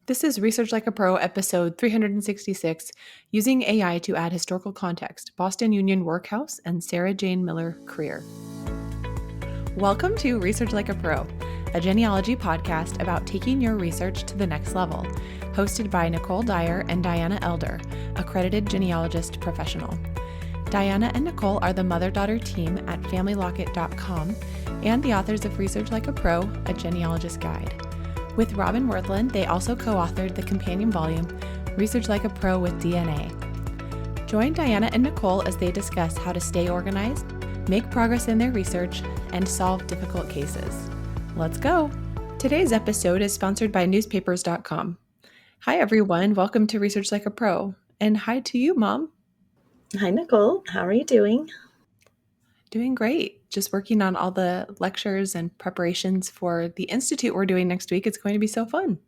This is Research Like a Pro, episode 366, Using AI to Add Historical Context, Boston Union Workhouse and Sarah Jane Miller Creer. Welcome to Research Like a Pro, a genealogy podcast about taking your research to the next level, hosted by Nicole Dyer and Diana Elder, accredited genealogist professional. Diana and Nicole are the mother-daughter team at FamilyLocket.com and the authors of Research Like a Pro, a genealogist guide. With Robin Worthland, they also co-authored the companion volume, Research Like a Pro with DNA. Join Diana and Nicole as they discuss how to stay organized, make progress in their research, and solve difficult cases. Let's go! Today's episode is sponsored by newspapers.com. Hi, everyone. Welcome to Research Like a Pro. And hi to you, Mom. Hi, Nicole. How are you doing? Doing great. Just working on all the lectures and preparations for the institute we're doing next week. It's going to be so fun.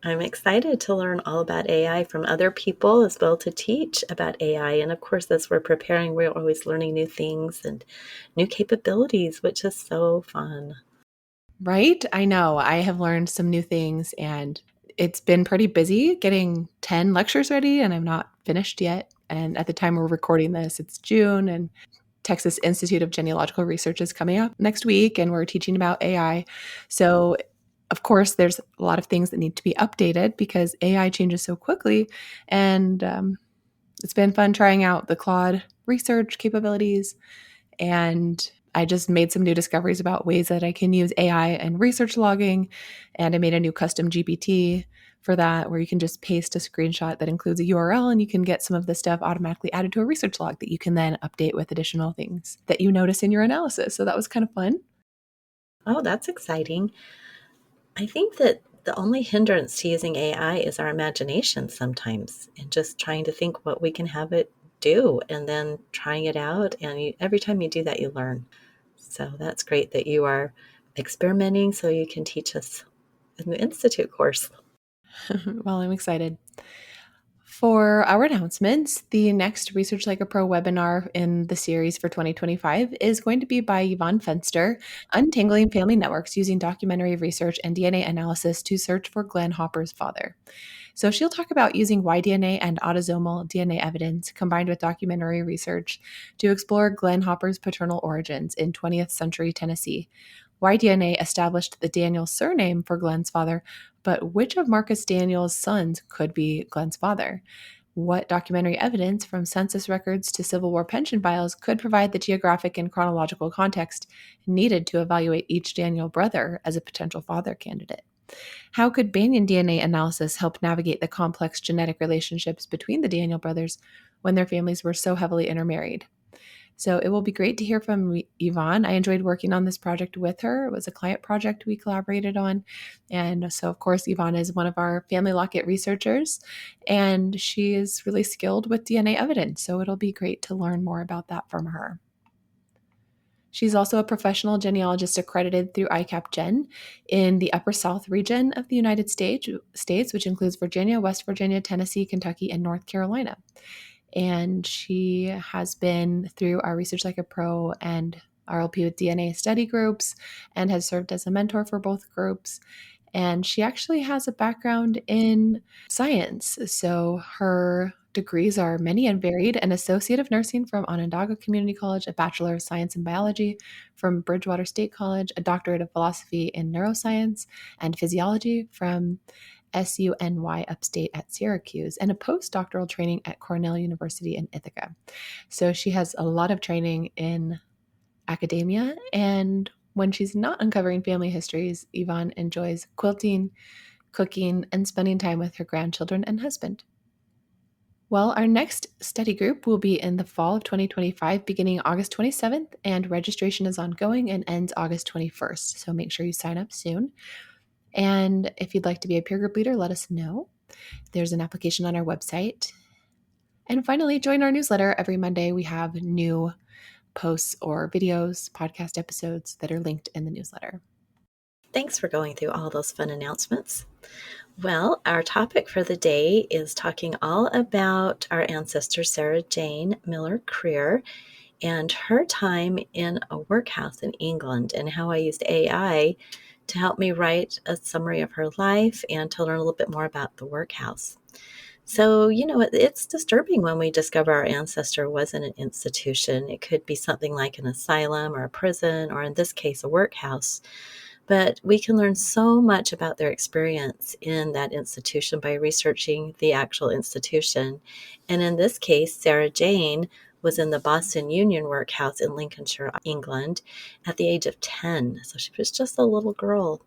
I'm excited to learn all about AI from other people as well to teach about AI. And of course, as we're preparing, we're always learning new things and new capabilities, which is so fun. Right? I know. I have learned some new things and it's been pretty busy getting 10 lectures ready and I'm not finished yet. And at the time we're recording this, it's June and Texas Institute of Genealogical Research is coming up next week and we're teaching about AI. So, of course, there's a lot of things that need to be updated because AI changes so quickly. And it's been fun trying out the Claude research capabilities. And I just made some new discoveries about ways that I can use AI and research logging. And I made a new custom GPT for that, where you can just paste a screenshot that includes a URL and you can get some of the stuff automatically added to a research log that you can then update with additional things that you notice in your analysis. So that was kind of fun. Oh, that's exciting. I think that the only hindrance to using AI is our imagination sometimes and just trying to think what we can have it do and then trying it out. And every time you do that, you learn. So that's great that you are experimenting so you can teach us in the Institute course. Well, I'm excited. For our announcements, the next Research Like a Pro webinar in the series for 2025 is going to be by Yvonne Fenster, Untangling Family Networks Using Documentary Research and DNA Analysis to Search for Glenn Hopper's Father. So she'll talk about using Y-DNA and autosomal DNA evidence combined with documentary research to explore Glenn Hopper's paternal origins in 20th century Tennessee. Y-DNA established the Daniel surname for Glenn's father, but which of Marcus Daniel's sons could be Glenn's father? What documentary evidence, from census records to Civil War pension files, could provide the geographic and chronological context needed to evaluate each Daniel brother as a potential father candidate? How could Banyan DNA analysis help navigate the complex genetic relationships between the Daniel brothers when their families were so heavily intermarried? So it will be great to hear from Yvonne. I enjoyed working on this project with her. It was a client project we collaborated on. And so, of course, Yvonne is one of our Family Locket researchers, and she is really skilled with DNA evidence. So it'll be great to learn more about that from her. She's also a professional genealogist accredited through ICAP Gen in the Upper South region of the United States, which includes Virginia, West Virginia, Tennessee, Kentucky, and North Carolina. And she has been through our Research Like a Pro and RLP with DNA study groups and has served as a mentor for both groups. And she actually has a background in science. So her degrees are many and varied: an Associate of Nursing from Onondaga Community College, a Bachelor of Science in Biology from Bridgewater State College, a Doctorate of Philosophy in Neuroscience and Physiology from SUNY Upstate at Syracuse, and a postdoctoral training at Cornell University in Ithaca. So she has a lot of training in academia, and when she's not uncovering family histories, Yvonne enjoys quilting, cooking, and spending time with her grandchildren and husband. Well, our next study group will be in the fall of 2025, beginning August 27th, and registration is ongoing and ends August 21st. So make sure you sign up soon. And if you'd like to be a peer group leader, let us know. There's an application on our website. And finally, join our newsletter. Every Monday, we have new posts or videos, podcast episodes that are linked in the newsletter. Thanks for going through all those fun announcements. Well, our topic for the day is talking all about our ancestor, Sarah Jane Miller Creer, and her time in a workhouse in England and how I used AI to help me write a summary of her life and to learn a little bit more about the workhouse. So, it's disturbing when we discover our ancestor wasn't an institution. It could be something like an asylum or a prison, or in this case, a workhouse. But we can learn so much about their experience in that institution by researching the actual institution. And in this case, Sarah Jane was in the Boston Union Workhouse in Lincolnshire, England, at the age of 10. So she was just a little girl.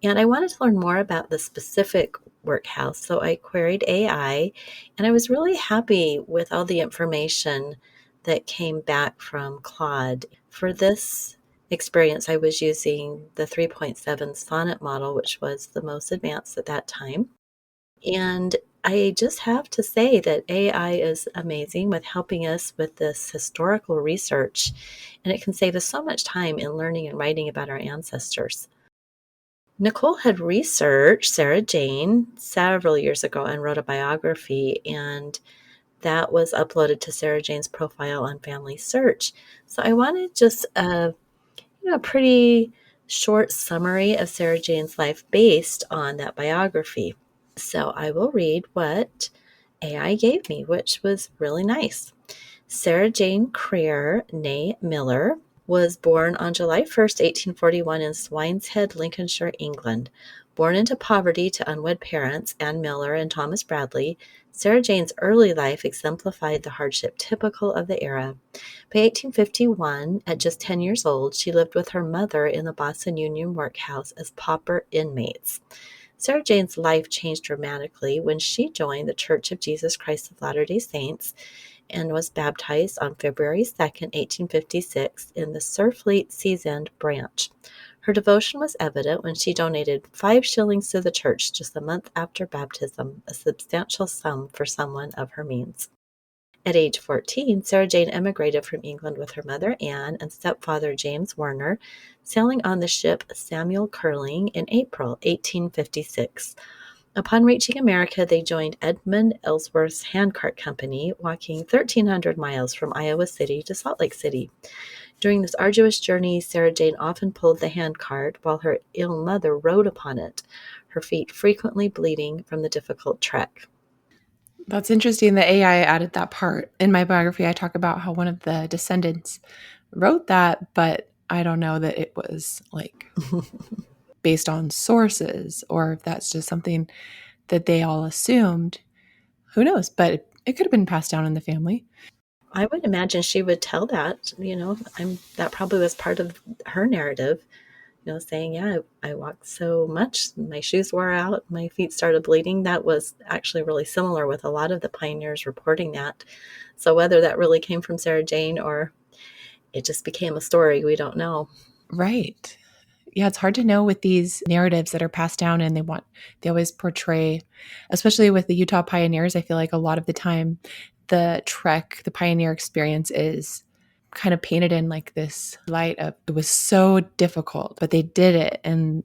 And I wanted to learn more about the specific workhouse. So I queried AI, and I was really happy with all the information that came back from Claude. For this experience, I was using the 3.7 Sonnet model, which was the most advanced at that time. And I just have to say that AI is amazing with helping us with this historical research, and it can save us so much time in learning and writing about our ancestors. Nicole had researched Sarah Jane several years ago and wrote a biography, and that was uploaded to Sarah Jane's profile on Family Search. So I wanted just a pretty short summary of Sarah Jane's life based on that biography. So I will read what AI gave me, which was really nice. Sarah Jane Creer, née Miller, was born on July 1st, 1841 in Swineshead, Lincolnshire, England. Born into poverty to unwed parents, Anne Miller and Thomas Bradley, Sarah Jane's early life exemplified the hardship typical of the era. By 1851, at just 10 years old, she lived with her mother in the Boston Union Workhouse as pauper inmates. Sarah Jane's life changed dramatically when she joined the Church of Jesus Christ of Latter-day Saints and was baptized on February 2nd, 1856, in the Surfleet Seasend branch. Her devotion was evident when she donated 5 shillings to the church just a month after baptism, a substantial sum for someone of her means. At age 14, Sarah Jane emigrated from England with her mother Anne and stepfather James Werner, sailing on the ship Samuel Curling in April 1856. Upon reaching America, they joined Edmund Ellsworth's handcart company, walking 1,300 miles from Iowa City to Salt Lake City. During this arduous journey, Sarah Jane often pulled the handcart while her ill mother rode upon it, her feet frequently bleeding from the difficult trek. That's interesting that AI added that part. In my biography, I talk about how one of the descendants wrote that, but I don't know that it was like based on sources or if that's just something that they all assumed. Who knows? But it could have been passed down in the family. I would imagine she would tell that, that probably was part of her narrative, saying, yeah, I walked so much, my shoes wore out, my feet started bleeding. That was actually really similar with a lot of the pioneers reporting that. So whether that really came from Sarah Jane or it just became a story, we don't know. Right. Yeah, it's hard to know with these narratives that are passed down and they always portray, especially with the Utah pioneers, I feel like a lot of the time the trek, the pioneer experience is kind of painted in like this light of it was so difficult, but they did it and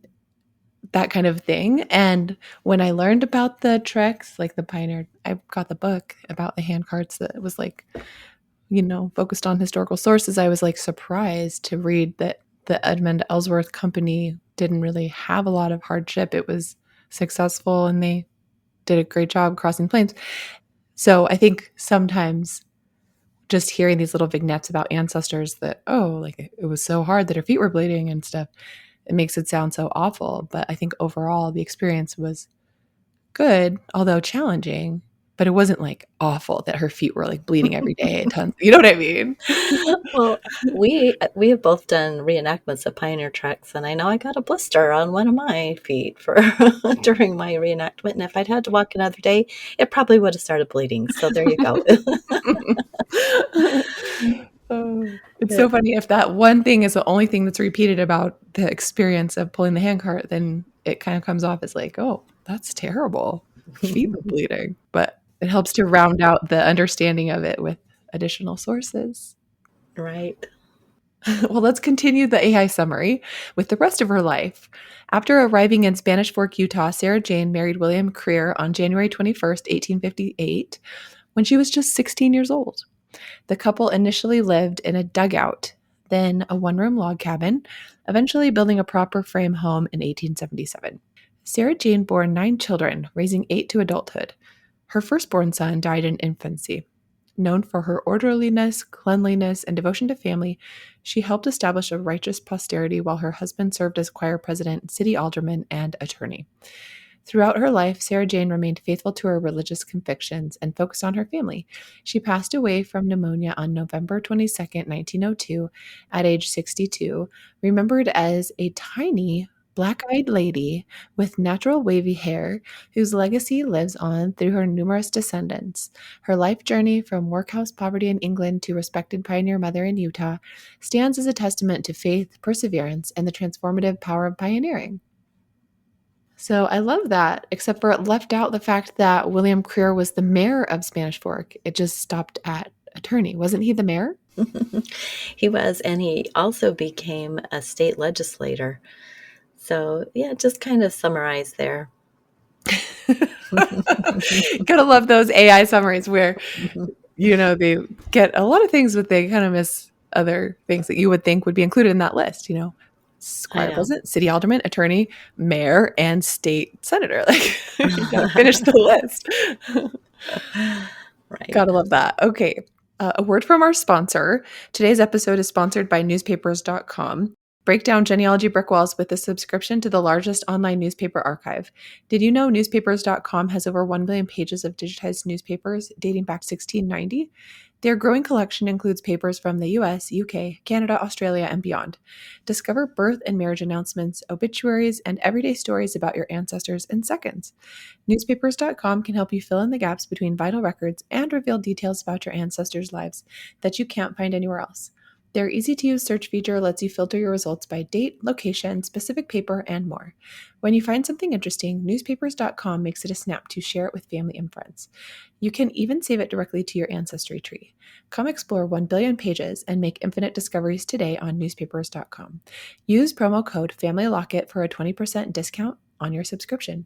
that kind of thing. And when I learned about the treks, like the pioneer, I got the book about the hand carts that was like, focused on historical sources. I was like surprised to read that the Edmund Ellsworth Company didn't really have a lot of hardship. It was successful and they did a great job crossing plains. So I think sometimes just hearing these little vignettes about ancestors that, like it was so hard that her feet were bleeding and stuff, it makes it sound so awful. But I think overall the experience was good, although challenging. But it wasn't like awful that her feet were like bleeding every day, tons. You know what I mean? Well, we have both done reenactments of pioneer treks, and I know I got a blister on one of my feet for during my reenactment. And if I'd had to walk another day, it probably would have started bleeding. So there you go. Oh, it's so funny if that one thing is the only thing that's repeated about the experience of pulling the handcart, then it kind of comes off as like, oh, that's terrible. Her feet were bleeding. But it helps to round out the understanding of it with additional sources. Right. Well, let's continue the AI summary with the rest of her life. After arriving in Spanish Fork, Utah, Sarah Jane married William Creer on January 21st, 1858, when she was just 16 years old. The couple initially lived in a dugout then a one-room log cabin, eventually building a proper frame home in 1877. Sarah Jane bore 9 children, raising 8 to adulthood. Her firstborn son died in infancy. Known for her orderliness, cleanliness, and devotion to family, she helped establish a righteous posterity while her husband served as choir president, city alderman, and attorney. Throughout her life, Sarah Jane remained faithful to her religious convictions and focused on her family. She passed away from pneumonia on November 22nd, 1902, at age 62, remembered as a tiny, black eyed lady with natural wavy hair whose legacy lives on through her numerous descendants. Her life journey from workhouse poverty in England to respected pioneer mother in Utah stands as a testament to faith, perseverance, and the transformative power of pioneering. So I love that, except for it left out the fact that William Creer was the mayor of Spanish Fork. It just stopped at attorney. Wasn't he the mayor? He was, and he also became a state legislator. So, yeah, just kind of summarized there. Gotta love those AI summaries where, they get a lot of things, but they kind of miss other things that you would think would be included in that list, I choir know. president, city alderman, attorney, mayor, and state senator. Like, you gotta finish the list. Right. Gotta love that. Okay. A word from our sponsor. Today's episode is sponsored by newspapers.com. Break down genealogy brick walls with a subscription to the largest online newspaper archive. Did you know newspapers.com has over 1 million pages of digitized newspapers dating back to 1690? Their growing collection includes papers from the US, UK, Canada, Australia, and beyond. Discover birth and marriage announcements, obituaries, and everyday stories about your ancestors in seconds. Newspapers.com can help you fill in the gaps between vital records and reveal details about your ancestors' lives that you can't find anywhere else. Their easy-to-use search feature lets you filter your results by date, location, specific paper, and more. When you find something interesting, newspapers.com makes it a snap to share it with family and friends. You can even save it directly to your ancestry tree. Come explore 1 billion pages and make infinite discoveries today on newspapers.com. Use promo code FamilyLocket for a 20% discount on your subscription.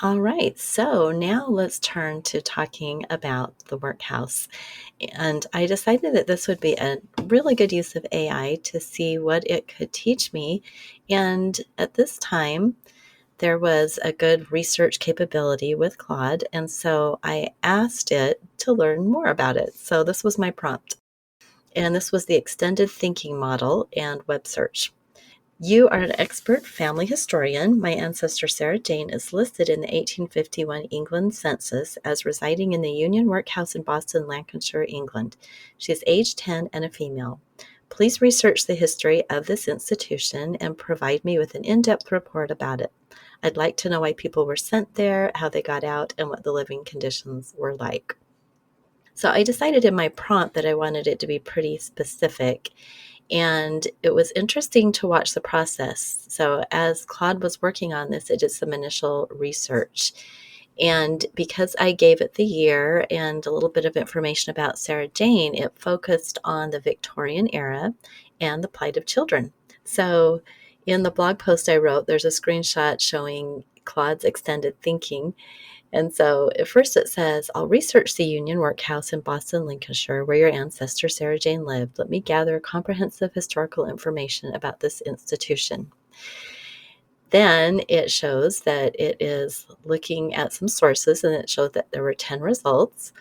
All right, so now let's turn to talking about the workhouse. And I decided that this would be a really good use of AI to see what it could teach me. And at this time, there was a good research capability with Claude, and so I asked it to learn more about it. So this was my prompt, and this was the extended thinking model and web search. You are an expert family historian. My ancestor Sarah Jane is listed in the 1851 England census as residing in the Union Workhouse in Boston, Lancashire, England. She is age 10 and a female. Please research the history of this institution and provide me with an in-depth report about it. I'd like to know why people were sent there, how they got out, and what the living conditions were like. So I decided in my prompt that I wanted it to be pretty specific. And it was interesting to watch the process. So as Claude was working on this, it did some initial research. And because I gave it the year and a little bit of information about Sarah Jane, it focused on the Victorian era and the plight of children. So in the blog post I wrote, there's a screenshot showing Claude's extended thinking. And so at first it says, I'll research the Union Workhouse in Boston, Lancashire, where your ancestor Sarah Jane lived. Let me gather comprehensive historical information about this institution. Then it shows that it is looking at some sources, and it showed that there were 10 results.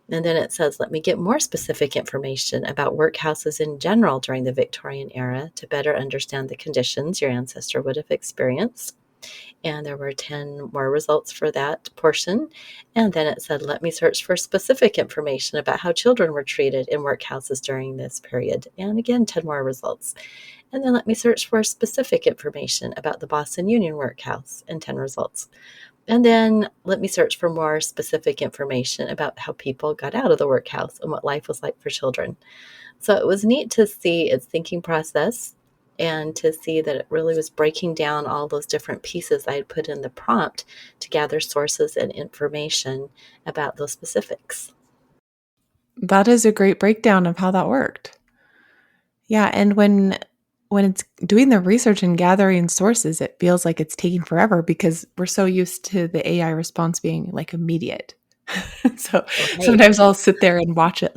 And then it says, let me get more specific information about workhouses in general during the Victorian era to better understand the conditions your ancestor would have experienced. And there were 10 more results for that portion. And then it said, let me search for specific information about how children were treated in workhouses during this period. And again, 10 more results. And then let me search for specific information about the Boston Union Workhouse and 10 results. And then let me search for more specific information about how people got out of the workhouse and what life was like for children. So it was neat to see its thinking process and to see that it really was breaking down all those different pieces I had put in the prompt to gather sources and information about those specifics. That is a great breakdown of how that worked. Yeah, and when it's doing the research and gathering sources, it feels like it's taking forever because we're so used to the AI response being like immediate. So Right. sometimes I'll sit there and watch it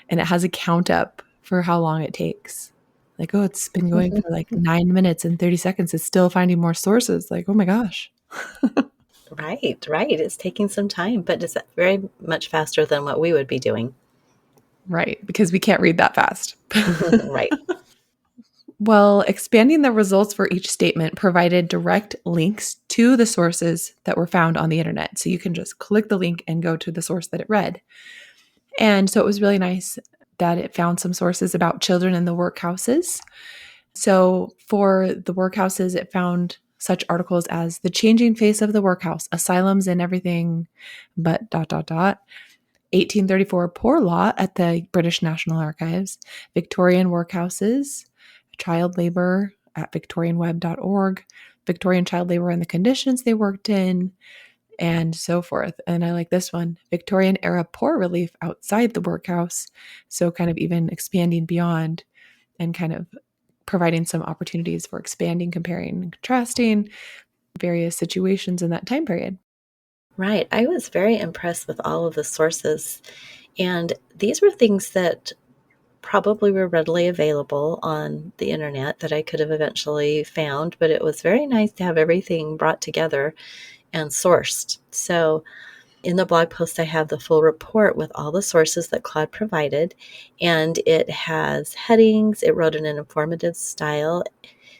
and it has a count up for how long it takes. Like, oh, it's been going for like 9 minutes and 30 seconds. It's still finding more sources. Like, oh my gosh. Right, right. It's taking some time, but it's very much faster than what we would be doing. Right. Because we can't read that fast. Right. Well, expanding the results for each statement provided direct links to the sources that were found on the internet. So you can just click the link and go to the source that it read. And so it was really nice that it found some sources about children in the workhouses. So for the workhouses, it found such articles as The Changing Face of the Workhouse, Asylums and Everything, but ... 1834 Poor Law at the British National Archives, Victorian Workhouses, Child Labor at victorianweb.org, Victorian child labor and the conditions they worked in, and so forth. And I like this one, Victorian era poor relief outside the workhouse. So kind of even expanding beyond and kind of providing some opportunities for expanding, comparing, and contrasting various situations in that time period. Right. I was very impressed with all of the sources. And these were things that probably were readily available on the internet that I could have eventually found, but it was very nice to have everything brought together and sourced. So in the blog post, I have the full report with all the sources that Claude provided, and it has headings. It wrote in an informative style.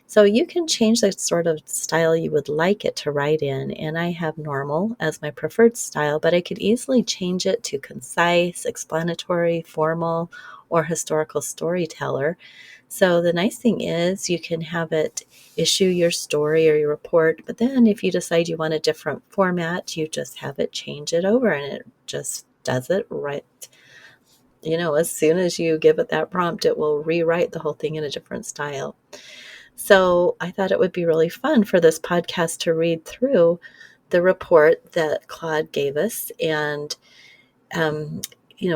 So you can change the sort of style you would like it to write in, and I have normal as my preferred style, but I could easily change it to concise, explanatory, formal, or historical storyteller. So the nice thing is you can have it issue your story or your report, but then if you decide you want a different format, you just have it change it over and it just does it right. As soon as you give it that prompt, it will rewrite the whole thing in a different style. So I thought it would be really fun for this podcast to read through the report that Claude gave us. And,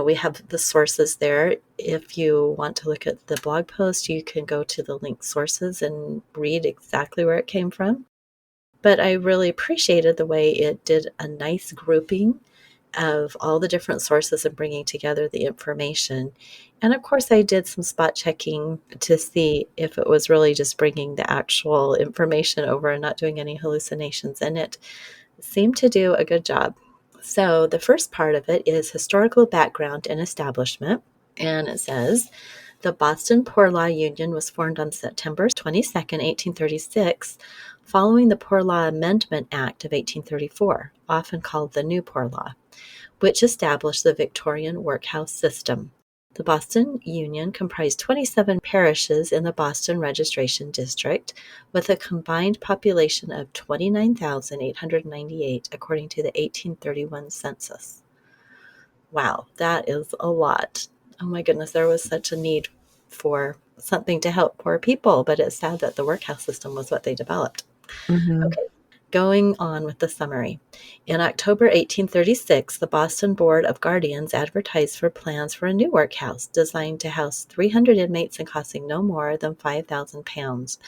we have the sources there. If you want to look at the blog post, you can go to the linked sources and read exactly where it came from. But I really appreciated the way it did a nice grouping of all the different sources and bringing together the information. And of course, I did some spot checking to see if it was really just bringing the actual information over and not doing any hallucinations. And it seemed to do a good job. So the first part of it is historical background and establishment. And it says, the Boston Poor Law Union was formed on September 22nd, 1836, following the Poor Law Amendment Act of 1834, often called the New Poor Law, which established the Victorian workhouse system. The Boston Union comprised 27 parishes in the Boston Registration District, with a combined population of 29,898, according to the 1831 census. Wow, that is a lot. Oh my goodness, there was such a need for something to help poor people, but it's sad that the workhouse system was what they developed. Mm-hmm. Okay, going on with the summary. In October 1836, the Boston Board of Guardians advertised for plans for a new workhouse designed to house 300 inmates and costing no more than £5,000.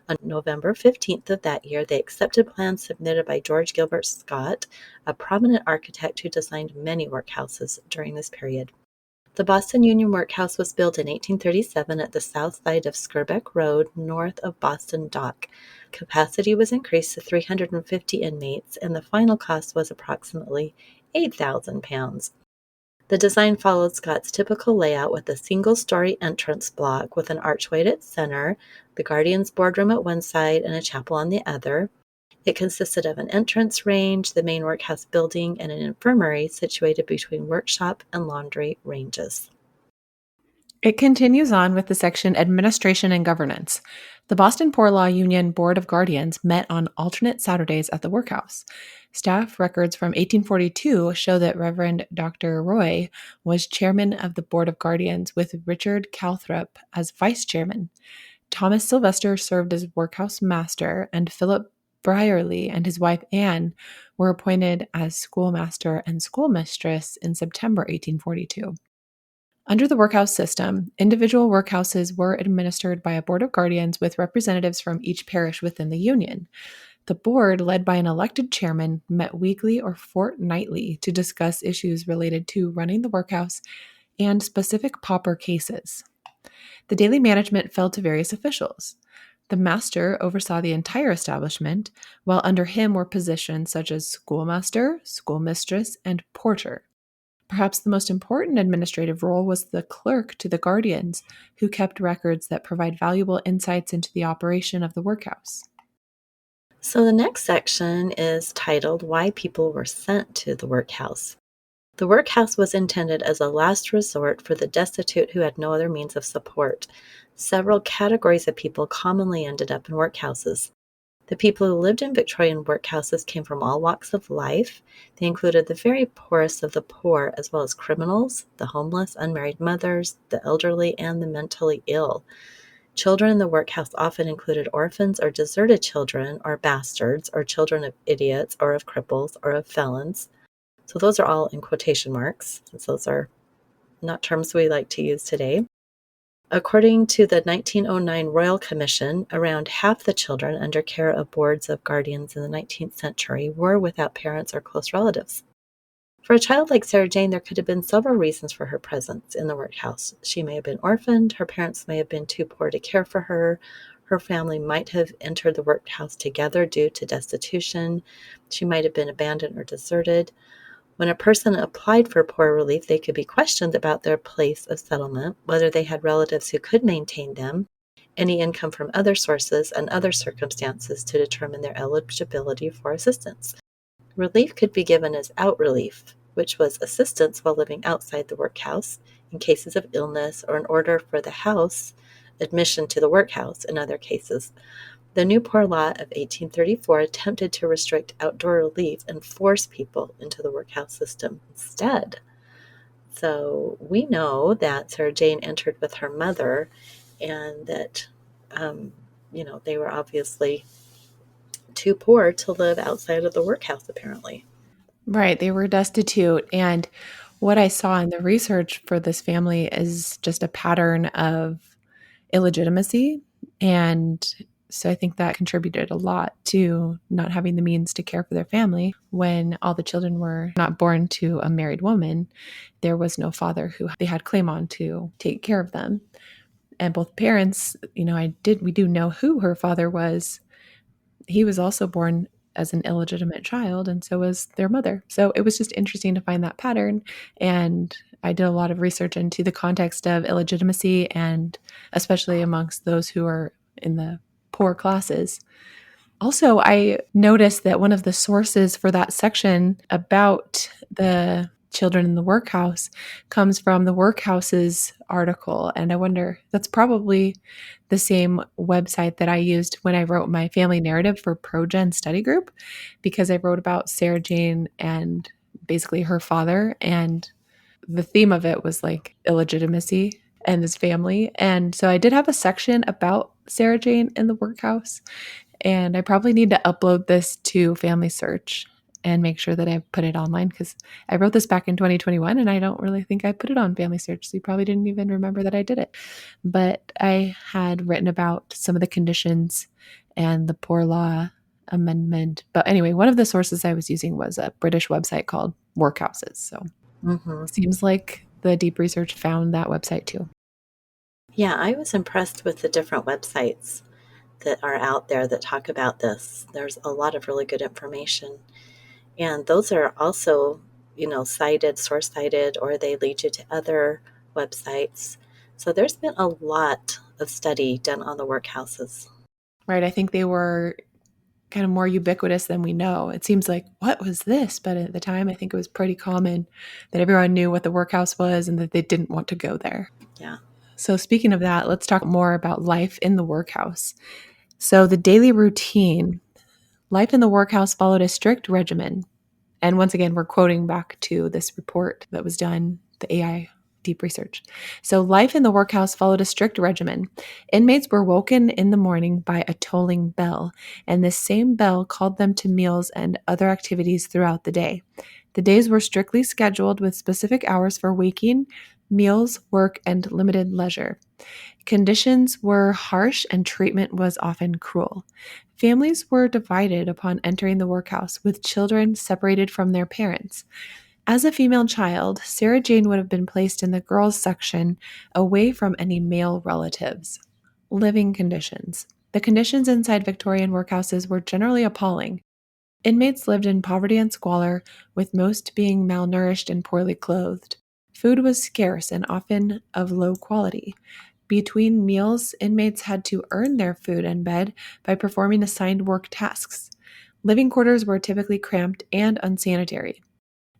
On November 15th of that year, they accepted plans submitted by George Gilbert Scott, a prominent architect who designed many workhouses during this period. The Boston Union Workhouse was built in 1837 at the south side of Skirbeck Road, north of Boston Dock. Capacity was increased to 350 inmates, and the final cost was approximately £8,000. The design followed Scott's typical layout with a single-story entrance block with an archway at its center, the Guardian's boardroom at one side, and a chapel on the other. It consisted of an entrance range, the main workhouse building, and an infirmary situated between workshop and laundry ranges. It continues on with the section Administration and Governance. The Boston Poor Law Union Board of Guardians met on alternate Saturdays at the workhouse. Staff records from 1842 show that Reverend Dr. Roy was chairman of the Board of Guardians, with Richard Calthrop as vice chairman. Thomas Sylvester served as workhouse master, and Philip Brierly and his wife Anne were appointed as schoolmaster and schoolmistress in September 1842. Under the workhouse system, individual workhouses were administered by a board of guardians with representatives from each parish within the union. The board, led by an elected chairman, met weekly or fortnightly to discuss issues related to running the workhouse and specific pauper cases. The daily management fell to various officials. The master oversaw the entire establishment, while under him were positions such as schoolmaster, schoolmistress, and porter. Perhaps the most important administrative role was the clerk to the guardians, who kept records that provide valuable insights into the operation of the workhouse. So the next section is titled Why People Were Sent to the Workhouse. The workhouse was intended as a last resort for the destitute who had no other means of support. Several categories of people commonly ended up in workhouses. The people who lived in Victorian workhouses came from all walks of life. They included the very poorest of the poor, as well as criminals, the homeless, unmarried mothers, the elderly, and the mentally ill. Children in the workhouse often included orphans or deserted children, or bastards, or children of idiots, or of cripples, or of felons. So those are all in quotation marks, since those are not terms we like to use today. According to the 1909 Royal Commission, around half the children under care of boards of guardians in the 19th century were without parents or close relatives. For a child like Sarah Jane, there could have been several reasons for her presence in the workhouse. She may have been orphaned, her parents may have been too poor to care for her, her family might have entered the workhouse together due to destitution, she might have been abandoned or deserted. When a person applied for poor relief, they could be questioned about their place of settlement, whether they had relatives who could maintain them, any income from other sources, and other circumstances to determine their eligibility for assistance. Relief could be given as out relief, which was assistance while living outside the workhouse in cases of illness, or an order for the house, admission to the workhouse in other cases. The new Poor Law of 1834 attempted to restrict outdoor relief and force people into the workhouse system instead. So we know that Sarah Jane entered with her mother, and that, they were obviously too poor to live outside of the workhouse, apparently. Right, they were destitute, and what I saw in the research for this family is just a pattern of illegitimacy, and so I think that contributed a lot to not having the means to care for their family. When all the children were not born to a married woman, there was no father who they had claim on to take care of them. And both parents, we do know who her father was. He was also born as an illegitimate child, and so was their mother. So it was just interesting to find that pattern. And I did a lot of research into the context of illegitimacy, and especially amongst those who are in the poor classes. Also, I noticed that one of the sources for that section about the children in the workhouse comes from the workhouses article. And I wonder, that's probably the same website that I used when I wrote my family narrative for ProGen study group, because I wrote about Sarah Jane and basically her father. And the theme of it was like illegitimacy and his family. And so I did have a section about Sarah Jane in the workhouse, and I probably need to upload this to Family Search and make sure that I put it online, because I wrote this back in 2021 and I don't really think I put it on Family Search. So you probably didn't even remember that I did it. But I had written about some of the conditions and the poor law amendment. But anyway, one of the sources I was using was a British website called Workhouses. So Mm-hmm. seems like the deep research found that website too. Yeah, I was impressed with the different websites that are out there that talk about this. There's a lot of really good information. And those are also, cited, source cited, or they lead you to other websites. So there's been a lot of study done on the workhouses. Right. I think they were kind of more ubiquitous than we know. It seems like, what was this? But at the time, I think it was pretty common that everyone knew what the workhouse was and that they didn't want to go there. Yeah. So, speaking of that, let's talk more about life in the workhouse. So, the daily routine, life in the workhouse followed a strict regimen. And once again, we're quoting back to this report that was done, the AI deep research. So, life in the workhouse followed a strict regimen. Inmates were woken in the morning by a tolling bell, and this same bell called them to meals and other activities throughout the day. The days were strictly scheduled with specific hours for waking, meals, work, and limited leisure. Conditions were harsh and treatment was often cruel. Families were divided upon entering the workhouse, with children separated from their parents. As a female child, Sarah Jane would have been placed in the girls' section away from any male relatives. Living conditions. The conditions inside Victorian workhouses were generally appalling. Inmates lived in poverty and squalor, with most being malnourished and poorly clothed. Food was scarce and often of low quality. Between meals, inmates had to earn their food and bed by performing assigned work tasks. Living quarters were typically cramped and unsanitary.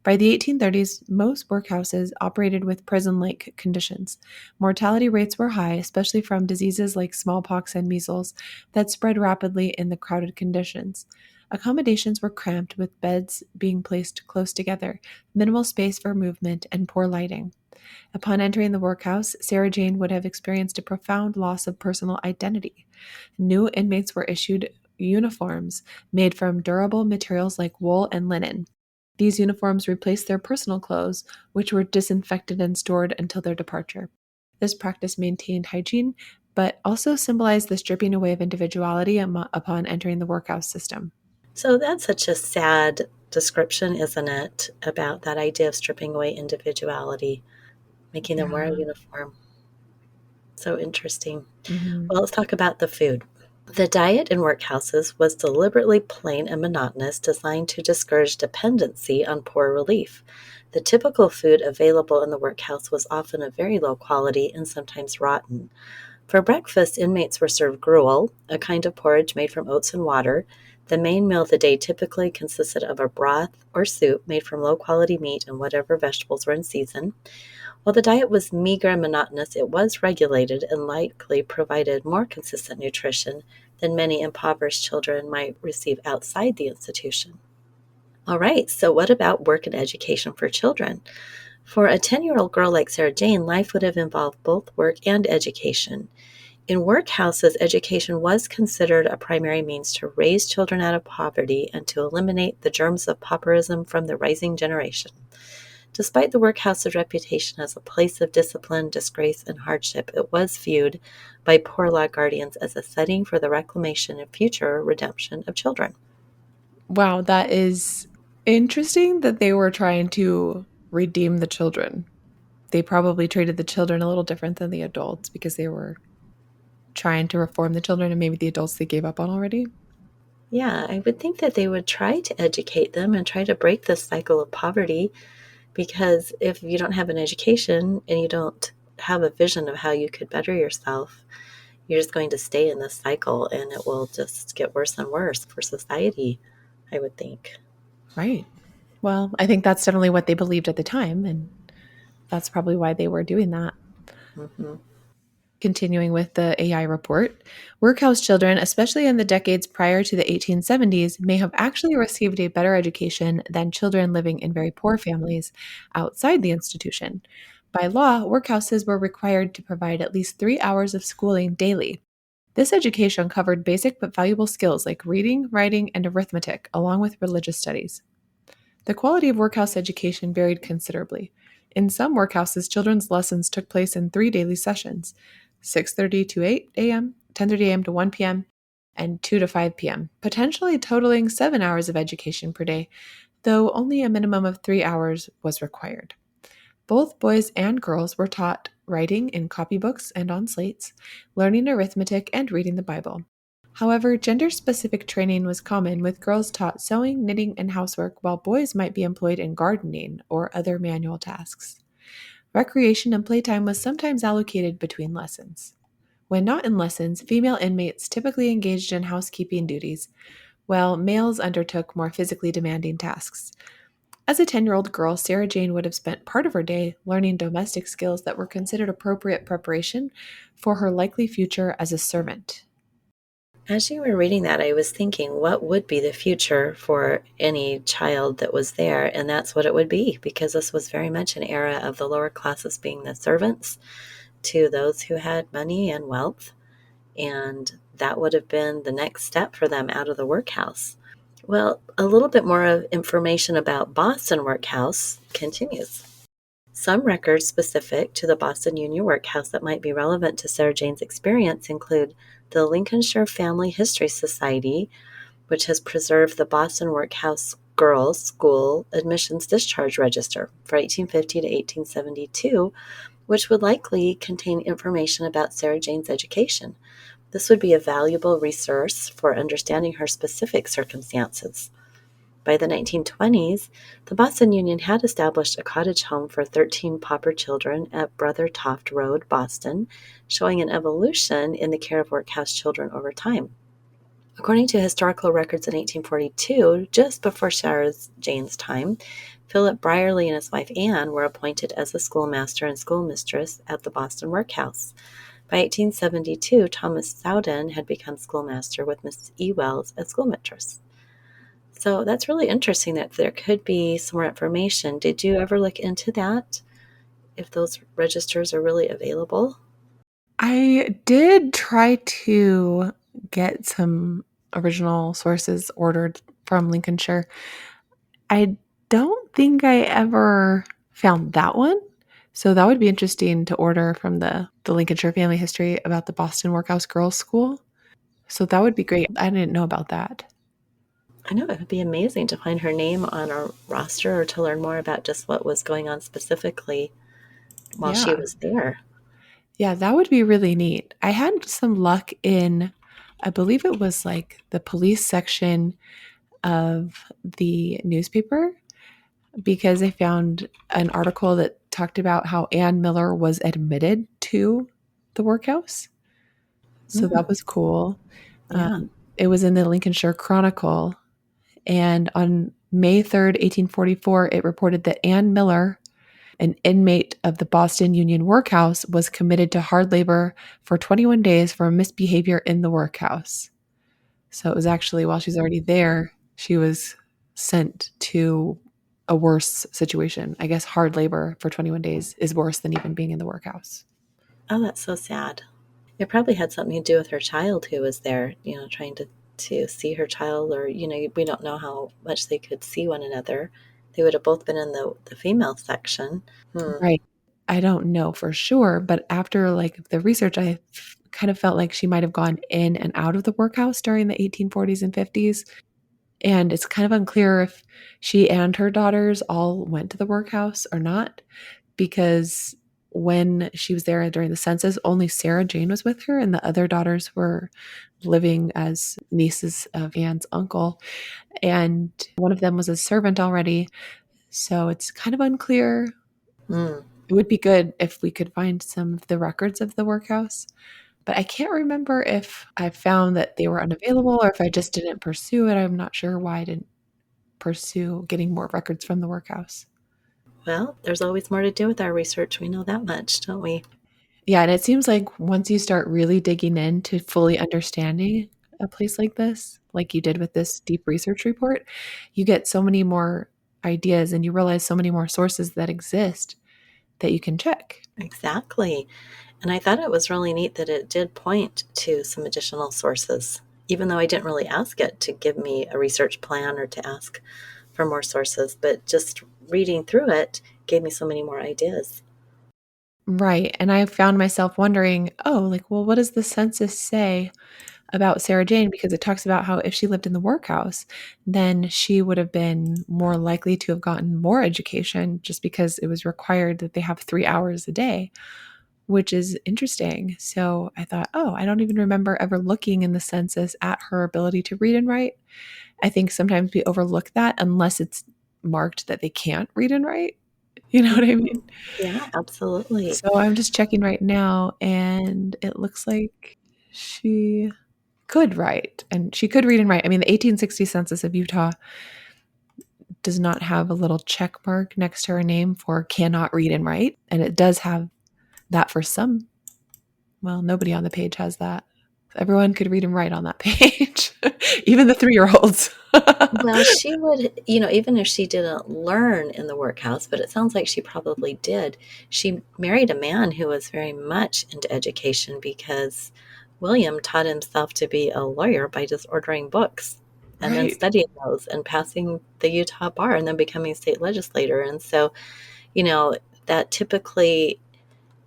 By the 1830s, most workhouses operated with prison like conditions. Mortality rates were high, especially from diseases like smallpox and measles that spread rapidly in the crowded conditions. Accommodations were cramped, with beds being placed close together, minimal space for movement, and poor lighting. Upon entering the workhouse, Sarah Jane would have experienced a profound loss of personal identity. New inmates were issued uniforms made from durable materials like wool and linen. These uniforms replaced their personal clothes, which were disinfected and stored until their departure. This practice maintained hygiene, but also symbolized the stripping away of individuality upon entering the workhouse system. So that's such a sad description, isn't it, about that idea of stripping away individuality, making them wear a Yeah. uniform. So interesting. Hmm. Well, let's talk about the food. The diet in workhouses was deliberately plain and monotonous, designed to discourage dependency on poor relief. The typical food available in the workhouse was often of very low quality and sometimes rotten. For breakfast, inmates were served gruel, a kind of porridge made from oats and water. The main meal of the day typically consisted of a broth or soup made from low quality meat and whatever vegetables were in season. While the diet was meager and monotonous, it was regulated and likely provided more consistent nutrition than many impoverished children might receive outside the institution. All right, so what about work and education for children? For a 10-year-old girl like Sarah Jane, life would have involved both work and education. In workhouses, education was considered a primary means to raise children out of poverty and to eliminate the germs of pauperism from the rising generation. Despite the workhouse's reputation as a place of discipline, disgrace, and hardship, it was viewed by poor law guardians as a setting for the reclamation and future redemption of children. Wow, that is interesting that they were trying to redeem the children. They probably treated the children a little different than the adults because they were trying to reform the children and maybe the adults they gave up on already. Yeah, I would think that they would try to educate them and try to break this cycle of poverty, because if you don't have an education and you don't have a vision of how you could better yourself, you're just going to stay in this cycle and it will just get worse and worse for society, I would think. Right. Well, I think that's definitely what they believed at the time, and that's probably why they were doing that. Hmm. Continuing with the AI report, workhouse children, especially in the decades prior to the 1870s, may have actually received a better education than children living in very poor families outside the institution. By law, workhouses were required to provide at least 3 hours of schooling daily. This education covered basic but valuable skills like reading, writing, and arithmetic, along with religious studies. The quality of workhouse education varied considerably. In some workhouses, children's lessons took place in 3 daily sessions: 6:30 to 8 a.m., 10:30 a.m. to 1 p.m., and 2 to 5 p.m., potentially totaling 7 hours of education per day, though only a minimum of 3 hours was required. Both boys and girls were taught writing in copybooks and on slates, learning arithmetic, and reading the Bible. However, gender specific training was common, with girls taught sewing, knitting, and housework, while boys might be employed in gardening or other manual tasks. Recreation and playtime was sometimes allocated between lessons. When not in lessons, female inmates typically engaged in housekeeping duties, while males undertook more physically demanding tasks. As a 10-year-old girl, Sarah Jane would have spent part of her day learning domestic skills that were considered appropriate preparation for her likely future as a servant. As you were reading that, I was thinking, what would be the future for any child that was there? And that's what it would be, because this was very much an era of the lower classes being the servants to those who had money and wealth. And that would have been the next step for them out of the workhouse. Well, a little bit more of information about Boston Workhouse continues. Some records specific to the Boston Union Workhouse that might be relevant to Sarah Jane's experience include the Lincolnshire Family History Society, which has preserved the Boston Workhouse Girls' School Admissions Discharge Register for 1850 to 1872, which would likely contain information about Sarah Jane's education. This would be a valuable resource for understanding her specific circumstances. By the 1920s, the Boston Union had established a cottage home for 13 pauper children at Brother Toft Road, Boston, showing an evolution in the care of workhouse children over time. According to historical records in 1842, just before Sarah Jane's time, Philip Brierly and his wife Anne were appointed as the schoolmaster and schoolmistress at the Boston Workhouse. By 1872, Thomas Sowden had become schoolmaster with Miss E. Wells as schoolmistress. So that's really interesting that there could be some more information. Did you ever look into that? If those registers are really available? I did try to get some original sources ordered from Lincolnshire. I don't think I ever found that one. So that would be interesting to order from the Lincolnshire family history about the Boston Workhouse Girls' School. So that would be great. I didn't know about that. I know it would be amazing to find her name on our roster or to learn more about just what was going on specifically while she Yeah. was there. Yeah, that would be really neat. I had some luck in, I believe it was like the police section of the newspaper because I found an article that talked about how Ann Miller was admitted to the workhouse. So that Mm, was cool. yeah. It was in the Lincolnshire Chronicle. And on May 3rd, 1844, it reported that Ann Miller, an inmate of the Boston Union Workhouse, was committed to hard labor for 21 days for misbehavior in the workhouse. So it was actually while she's already there, she was sent to a worse situation. I guess hard labor for 21 days is worse than even being in the workhouse. Oh, that's so sad. It probably had something to do with her child who was there, trying to see her child, or, we don't know how much they could see one another. They would have both been in the female section. Hmm. Right. I don't know for sure, but after like the research, kind of felt like she might have gone in and out of the workhouse during the 1840s and 50s. And it's kind of unclear if she and her daughters all went to the workhouse or not, because when she was there during the census, only Sarah Jane was with her, and the other daughters were living as nieces of Anne's uncle. And one of them was a servant already. So it's kind of unclear. Hmm. It would be good if we could find some of the records of the workhouse, but I can't remember if I found that they were unavailable or if I just didn't pursue it. I'm not sure why I didn't pursue getting more records from the workhouse. Well, there's always more to do with our research. We know that much, don't we? Yeah, and it seems like once you start really digging into fully understanding a place like this, like you did with this deep research report, you get so many more ideas and you realize so many more sources that exist that you can check. Exactly. And I thought it was really neat that it did point to some additional sources, even though I didn't really ask it to give me a research plan or to ask for more sources, but just reading through it gave me so many more ideas. Right. And I found myself wondering, oh, like, well, what does the census say about Sarah Jane? Because it talks about how if she lived in the workhouse, then she would have been more likely to have gotten more education just because it was required that they have 3 hours a day, which is interesting. So I thought, oh, I don't even remember ever looking in the census at her ability to read and write. I think sometimes we overlook that unless it's marked that they can't read and write. You know what I mean? Mhm. Yeah, absolutely. So I'm just checking right now, and it looks like she could write, and she could read and write. I mean, the 1860 census of Utah does not have a little check mark next to her name for cannot read and write, and it does have that for some. Well, nobody on the page has that. Everyone could read and write on that page, even the 3-year-olds. Well, she would, even if she didn't learn in the workhouse, but it sounds like she probably did. She married a man who was very much into education because William taught himself to be a lawyer by just ordering books and then Right. studying those and passing the Utah bar and then becoming a state legislator. And so, you know, that typically,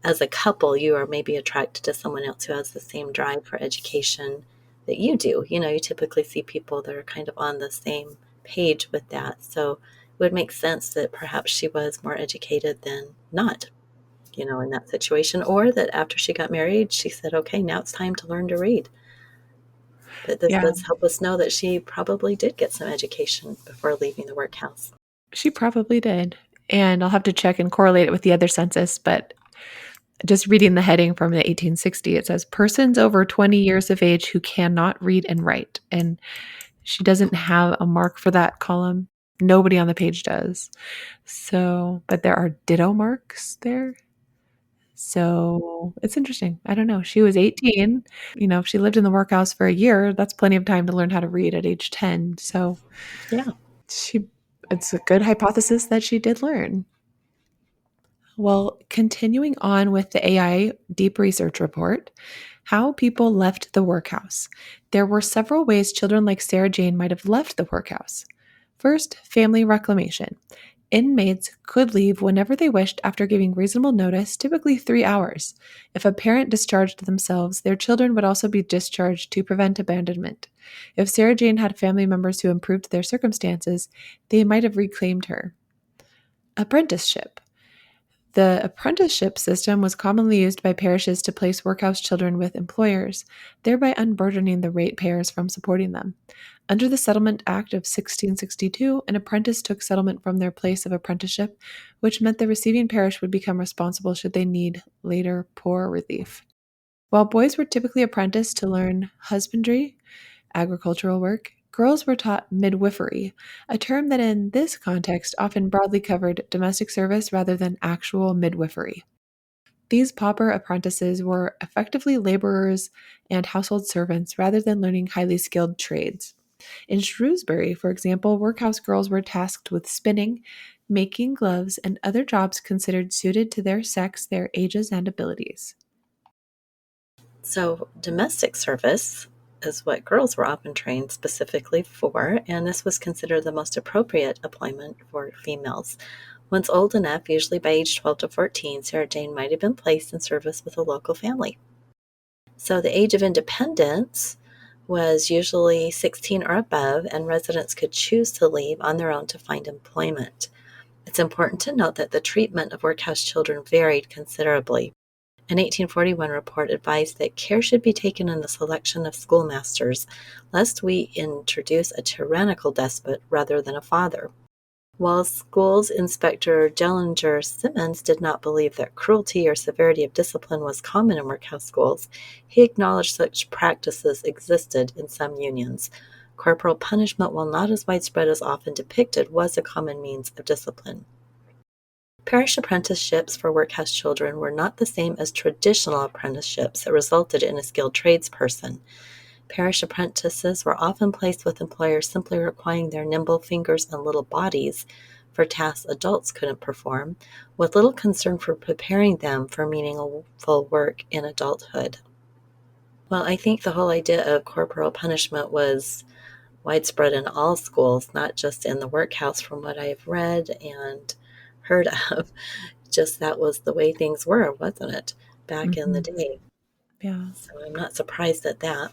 as a couple, you are maybe attracted to someone else who has the same drive for education that you do. You typically see people that are kind of on the same page with that. So it would make sense that perhaps she was more educated than not, in that situation, or that after she got married, she said, okay, now it's time to learn to read. But this Yeah, does help us know that she probably did get some education before leaving the workhouse. she probably did. And I'll have to check and correlate it with the other census, but just reading the heading from the 1860, it says persons over 20 years of age who cannot read and write. And she doesn't have a mark for that column. Nobody on the page does. So, but there are ditto marks there. So it's interesting. I don't know. She was 18. If she lived in the workhouse for a year, that's plenty of time to learn how to read at age 10. So Yeah. she, it's a good hypothesis that she did learn. Well, continuing on with the AI deep research report, how people left the workhouse. There were several ways children like Sarah Jane might have left the workhouse. First, family reclamation. Inmates could leave whenever they wished after giving reasonable notice, typically 3 hours. If a parent discharged themselves, their children would also be discharged to prevent abandonment. If Sarah Jane had family members who improved their circumstances, they might have reclaimed her. Apprenticeship. The apprenticeship system was commonly used by parishes to place workhouse children with employers, thereby unburdening the ratepayers from supporting them. Under the Settlement Act of 1662, an apprentice took settlement from their place of apprenticeship, which meant the receiving parish would become responsible should they need later poor relief. While boys were typically apprenticed to learn husbandry, agricultural work, girls were taught midwifery, a term that in this context often broadly covered domestic service rather than actual midwifery. These pauper apprentices were effectively laborers and household servants rather than learning highly skilled trades. In Shrewsbury, for example, workhouse girls were tasked with spinning, making gloves, and other jobs considered suited to their sex, their ages, and abilities. So domestic service is what girls were often trained specifically for, and this was considered the most appropriate employment for females. Once old enough, usually by age 12 to 14, Sarah Jane might have been placed in service with a local family. So the age of independence was usually 16 or above, and residents could choose to leave on their own to find employment. It's important to note that the treatment of workhouse children varied considerably. An 1841 report advised that care should be taken in the selection of schoolmasters, lest we introduce a tyrannical despot rather than a father. While schools inspector Gellinger Simmons did not believe that cruelty or severity of discipline was common in workhouse schools, he acknowledged such practices existed in some unions. Corporal punishment, while not as widespread as often depicted, was a common means of discipline. Parish apprenticeships for workhouse children were not the same as traditional apprenticeships that resulted in a skilled tradesperson. Parish apprentices were often placed with employers simply requiring their nimble fingers and little bodies for tasks adults couldn't perform, with little concern for preparing them for meaningful work in adulthood. Well, I think the whole idea of corporal punishment was widespread in all schools, not just in the workhouse, from what I've read and heard of. Just that was the way things were, wasn't it, back in the Mhm. day? Yeah. So I'm not surprised at that.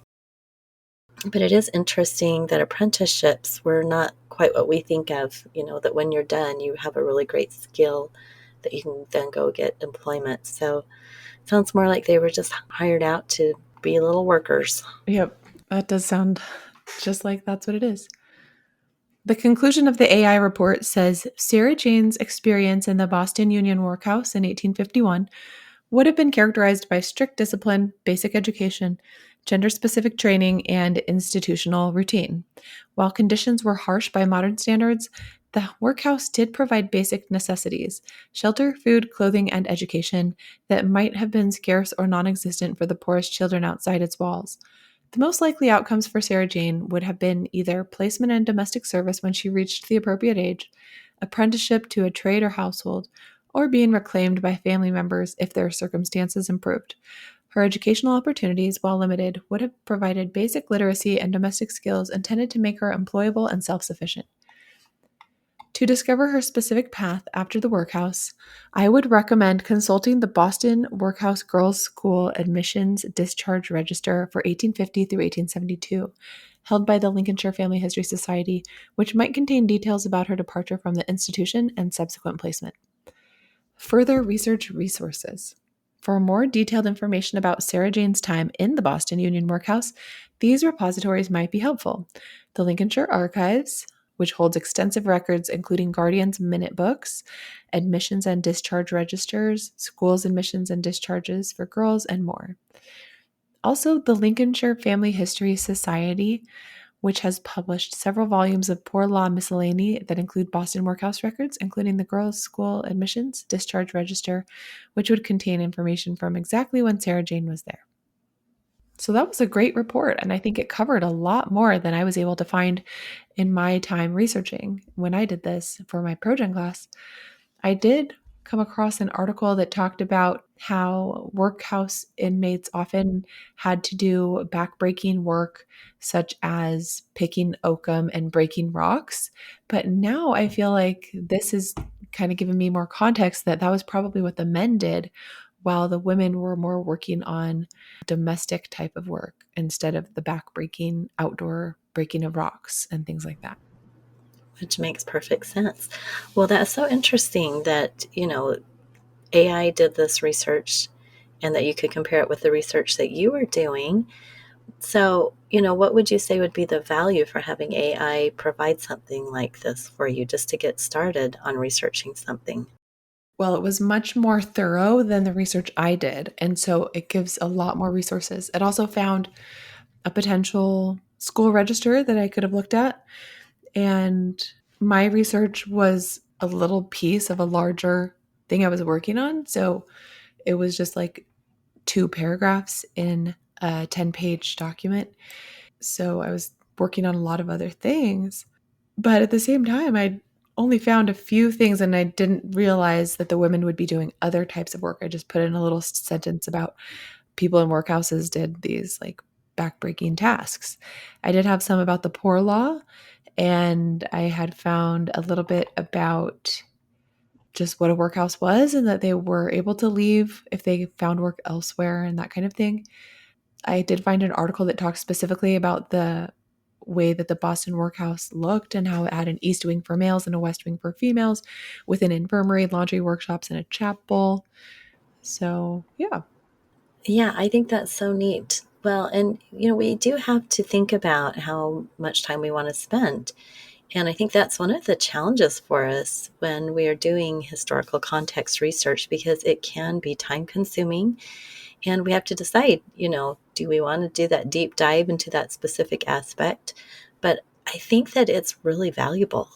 But it is interesting that apprenticeships were not quite what we think of, that when you're done, you have a really great skill that you can then go get employment. So it sounds more like they were just hired out to be little workers. Yep. That does sound just like that's what it is. The conclusion of the AI report says Sarah Jane's experience in the Boston Union Workhouse in 1851 would have been characterized by strict discipline, basic education, gender specific training, and institutional routine. While conditions were harsh by modern standards, the workhouse did provide basic necessities shelter, food, clothing, and education that might have been scarce or non existent for the poorest children outside its walls. The most likely outcomes for Sarah Jane would have been either placement in domestic service when she reached the appropriate age, apprenticeship to a trade or household, or being reclaimed by family members if their circumstances improved. Her educational opportunities, while limited, would have provided basic literacy and domestic skills intended to make her employable and self sufficient. To discover her specific path after the workhouse, I would recommend consulting the Boston Workhouse Girls' School Admissions Discharge Register for 1850 through 1872. held by the Lincolnshire Family History Society, which might contain details about her departure from the institution and subsequent placement. Further research resources. For more detailed information about Sarah Jane's time in the Boston Union Workhouse, these repositories might be helpful. The Lincolnshire Archives, which holds extensive records including Guardian's minute books, admissions and discharge registers, schools admissions and discharges for girls, and more. Also, the Lincolnshire Family History Society, which has published several volumes of poor law miscellany that include Boston Workhouse records, including the girls' school admissions discharge register, which would contain information from exactly when Sarah Jane was there. So that was a great report, and I think it covered a lot more than I was able to find in my time researching when I did this for my Progen class. I did come across an article that talked about how workhouse inmates often had to do backbreaking work, such as picking oakum and breaking rocks. But now I feel like this is kind of giving me more context that that was probably what the men did, while the women were more working on domestic type of work instead of the backbreaking outdoor breaking of rocks and things like that. Which makes perfect sense. Well, that's so interesting that, AI did this research and that you could compare it with the research that you were doing. So, what would you say would be the value for having AI provide something like this for you just to get started on researching something? Well, it was much more thorough than the research I did, and so it gives a lot more resources. It also found a potential school register that I could have looked at, and my research was a little piece of a larger thing I was working on. So it was just like two paragraphs in a 10-page document. So I was working on a lot of other things. But at the same time, I only found a few things and I didn't realize that the women would be doing other types of work. I just put in a little sentence about people in workhouses did these like backbreaking tasks. I did have some about the poor law, and I had found a little bit about just what a workhouse was and that they were able to leave if they found work elsewhere and that kind of thing. I did find an article that talks specifically about the way that the Boston workhouse looked and how it had an east wing for males and a west wing for females with an infirmary, laundry workshops, and a chapel. So, yeah. Yeah, I think that's so neat. Well, and we do have to think about how much time we want to spend. And I think that's one of the challenges for us when we are doing historical context research because it can be time consuming. And we have to decide, do we want to do that deep dive into that specific aspect? But I think that it's really valuable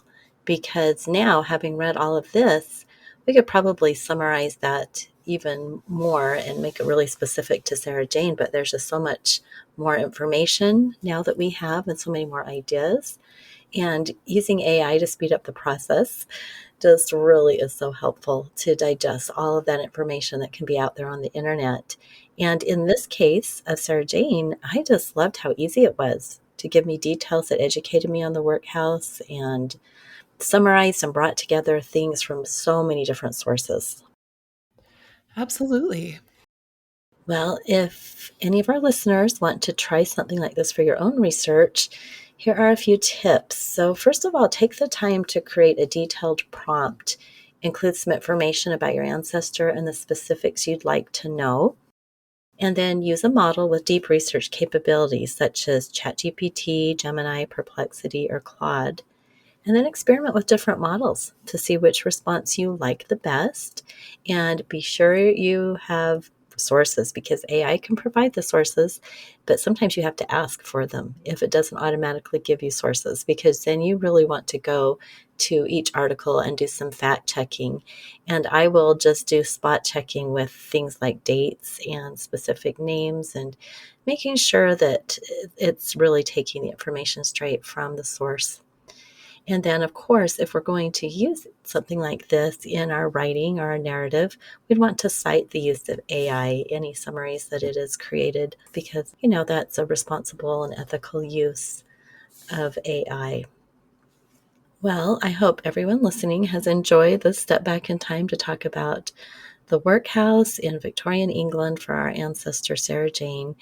because now, having read all of this, we could probably summarize that even more and make it really specific to Sarah Jane. But there's just so much more information now that we have and so many more ideas. And using AI to speed up the process just really is so helpful to digest all of that information that can be out there on the internet. And in this case of Sarah Jane, I just loved how easy it was to give me details that educated me on the workhouse and summarized and brought together things from so many different sources. Absolutely. Well, if any of our listeners want to try something like this for your own research, here are a few tips. So, first of all, take the time to create a detailed prompt. Include some information about your ancestor and the specifics you'd like to know. And then use a model with deep research capabilities such as ChatGPT, Gemini, Perplexity, or Claude. And then experiment with different models to see which response you like the best. And be sure you have sources because AI can provide the sources, but sometimes you have to ask for them if it doesn't automatically give you sources, because then you really want to go to each article and do some fact checking. And I will just do spot checking with things like dates and specific names and making sure that it's really taking the information straight from the source. And then, of course, if we're going to use something like this in our writing or our narrative, we'd want to cite the use of AI, any summaries that it has created, because, that's a responsible and ethical use of AI. Well, I hope everyone listening has enjoyed this step back in time to talk about the workhouse in Victorian England for our ancestor, Sarah Jane.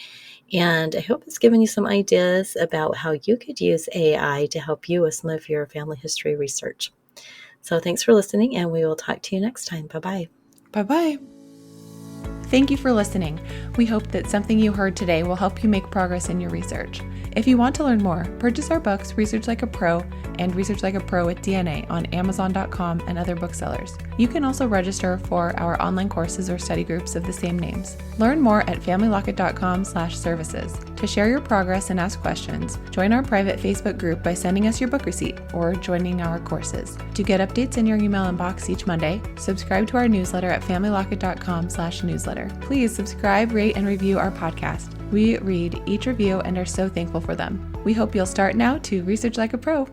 And I hope it's given you some ideas about how you could use AI to help you with some of your family history research. So thanks for listening, and we will talk to you next time. Bye-bye. Bye-bye. Thank you for listening. We hope that something you heard today will help you make progress in your research. If you want to learn more, purchase our books, Research Like a Pro and Research Like a Pro with DNA on Amazon.com and other booksellers. You can also register for our online courses or study groups of the same names. Learn more at familylocket.com/services. To share your progress and ask questions, join our private Facebook group by sending us your book receipt or joining our courses. To get updates in your email inbox each Monday, subscribe to our newsletter at familylocket.com/newsletter. Please subscribe, rate, and review our podcast. We read each review and are so thankful for them. We hope you'll start now to research like a pro.